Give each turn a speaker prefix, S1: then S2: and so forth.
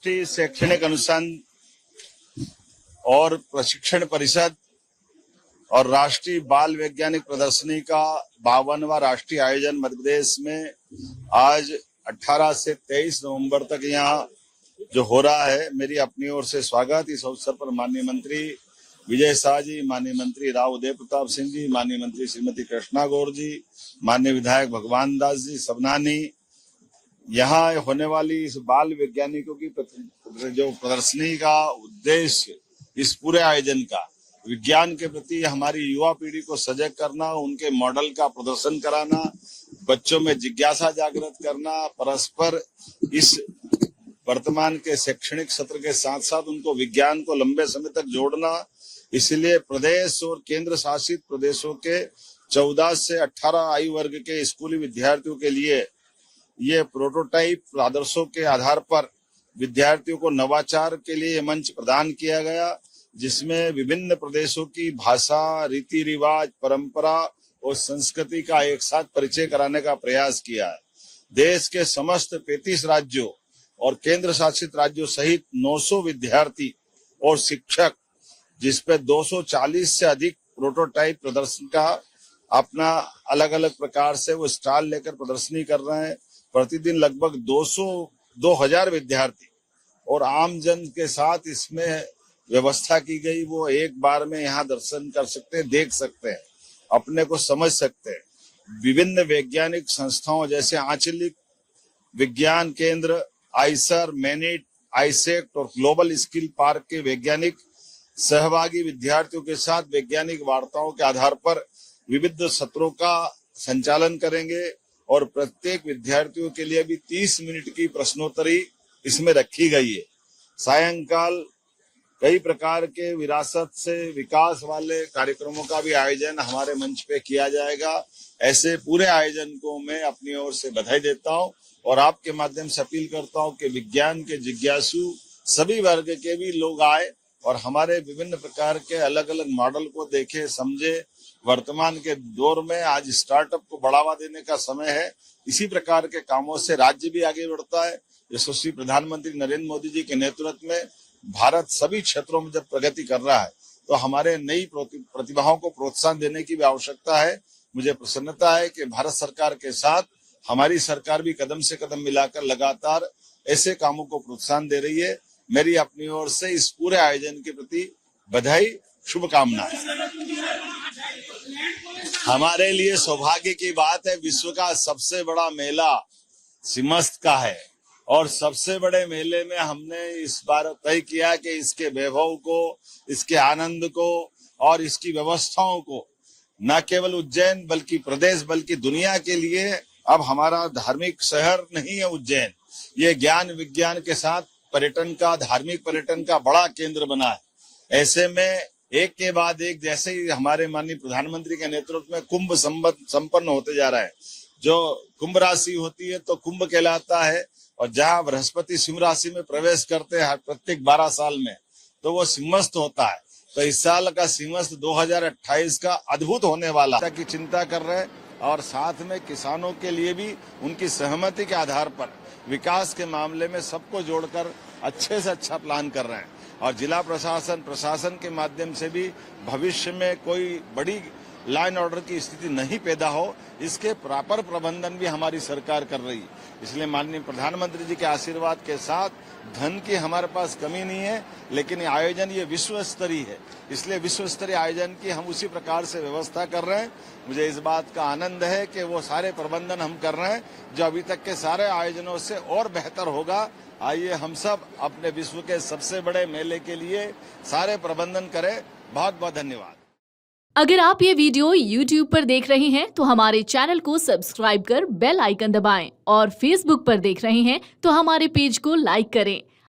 S1: राष्ट्रीय शैक्षणिक अनुसंधान और प्रशिक्षण परिषद और राष्ट्रीय बाल वैज्ञानिक प्रदर्शनी का 52वां राष्ट्रीय आयोजन मध्य प्रदेश में आज 18 से 23 नवंबर तक यहाँ जो हो रहा है, मेरी अपनी ओर से स्वागत। इस अवसर पर माननीय मंत्री विजय शाह जी, माननीय मंत्री राव उदय प्रताप सिंह जी, माननीय मंत्री श्रीमती कृष्णा गौर जी, माननीय विधायक भगवान दास जी सबनानी, यहाँ होने वाली इस बाल वैज्ञानिकों की जो प्रदर्शनी का उद्देश्य इस पूरे आयोजन का विज्ञान के प्रति हमारी युवा पीढ़ी को सजग करना, उनके मॉडल का प्रदर्शन कराना, बच्चों में जिज्ञासा जागृत करना, परस्पर इस वर्तमान के शैक्षणिक सत्र के साथ साथ उनको विज्ञान को लंबे समय तक जोड़ना। इसलिए प्रदेश और केंद्र शासित प्रदेशों के 14 से 18 आयु वर्ग के स्कूली विद्यार्थियों के लिए ये प्रोटोटाइप आदर्शों के आधार पर विद्यार्थियों को नवाचार के लिए मंच प्रदान किया गया, जिसमें विभिन्न प्रदेशों की भाषा, रीति रिवाज, परंपरा और संस्कृति का एक साथ परिचय कराने का प्रयास किया है। देश के समस्त 35 राज्यों और केंद्र शासित राज्यों सहित 900 विद्यार्थी और शिक्षक, जिसपे 240 से अधिक प्रोटोटाइप प्रदर्शन का अपना अलग अलग प्रकार से वो स्टॉल लेकर प्रदर्शनी कर रहे हैं। प्रतिदिन लगभग 2000 विद्यार्थी और आम जन के साथ इसमें व्यवस्था की गई, वो एक बार में यहाँ दर्शन कर सकते हैं, देख सकते हैं, अपने को समझ सकते हैं। विभिन्न वैज्ञानिक संस्थाओं जैसे आंचलिक विज्ञान केंद्र, आइसर, मैनिट, आइसेक्ट और ग्लोबल स्किल पार्क के वैज्ञानिक सहभागी विद्यार्थियों के साथ वैज्ञानिक वार्ताओं के आधार पर विविध सत्रों का संचालन करेंगे और प्रत्येक विद्यार्थियों के लिए भी 30 मिनट की प्रश्नोत्तरी इसमें रखी गई है। सायंकाल कई प्रकार के विरासत से विकास वाले कार्यक्रमों का भी आयोजन हमारे मंच पे किया जाएगा। ऐसे पूरे आयोजन को मैं अपनी ओर से बधाई देता हूं और आपके माध्यम से अपील करता हूं कि विज्ञान के जिज्ञासु सभी वर्ग के भी लोग आए और हमारे विभिन्न प्रकार के अलग अलग मॉडल को देखे, समझे। वर्तमान के दौर में आज स्टार्टअप को बढ़ावा देने का समय है। इसी प्रकार के कामों से राज्य भी आगे बढ़ता है। यशस्वी प्रधानमंत्री नरेंद्र मोदी जी के नेतृत्व में भारत सभी क्षेत्रों में जब प्रगति कर रहा है तो हमारे नई प्रतिभाओं को प्रोत्साहन देने की भी आवश्यकता है। मुझे प्रसन्नता है कि भारत सरकार के साथ हमारी सरकार भी कदम से कदम मिलाकर लगातार ऐसे कामों को प्रोत्साहन दे रही है। मेरी अपनी ओर से इस पूरे आयोजन के प्रति बधाई, शुभकामनाएं। हमारे लिए सौभाग्य की बात है, विश्व का सबसे बड़ा मेला सिमस्त का है और सबसे बड़े मेले में हमने इस बार तय किया कि इसके वैभव को, इसके आनंद को और इसकी व्यवस्थाओं को न केवल उज्जैन बल्कि प्रदेश बल्कि दुनिया के लिए अब हमारा धार्मिक शहर नहीं है उज्जैन, ये ज्ञान विज्ञान के साथ पर्यटन का, धार्मिक पर्यटन का बड़ा केंद्र बना है। ऐसे में एक के बाद एक, जैसे ही हमारे माननीय प्रधानमंत्री के नेतृत्व में कुंभ संपन्न होते जा रहा है। जो कुंभ राशि होती है तो कुंभ कहलाता है और जहां बृहस्पति सिंह राशि में प्रवेश करते हैं प्रत्येक 12 साल में, तो वो सिंहस्थ होता है। तो इस साल का सिंहस्थ 2028 का अद्भुत होने वाला की चिंता कर रहे हैं और साथ में किसानों के लिए भी उनकी सहमति के आधार पर विकास के मामले में सबको जोड़कर अच्छे से अच्छा प्लान कर रहे हैं और जिला प्रशासन के माध्यम से भी भविष्य में कोई बड़ी लॉ एंड ऑर्डर की स्थिति नहीं पैदा हो, इसके प्रॉपर प्रबंधन भी हमारी सरकार कर रही है। इसलिए माननीय प्रधानमंत्री जी के आशीर्वाद के साथ धन की हमारे पास कमी नहीं है, लेकिन ये आयोजन ये विश्व स्तरीय है, इसलिए विश्व स्तरीय आयोजन की हम उसी प्रकार से व्यवस्था कर रहे हैं। मुझे इस बात का आनंद है कि वो सारे प्रबंधन हम कर रहे हैं जो अभी तक के सारे आयोजनों से और बेहतर होगा। आइए हम सब अपने विश्व के सबसे बड़े मेले के लिए सारे प्रबंधन करें। बहुत बहुत धन्यवाद।
S2: अगर आप ये वीडियो YouTube पर देख रहे हैं तो हमारे चैनल को सब्सक्राइब कर बेल आइकन दबाएं और Facebook पर देख रहे हैं तो हमारे पेज को लाइक करें।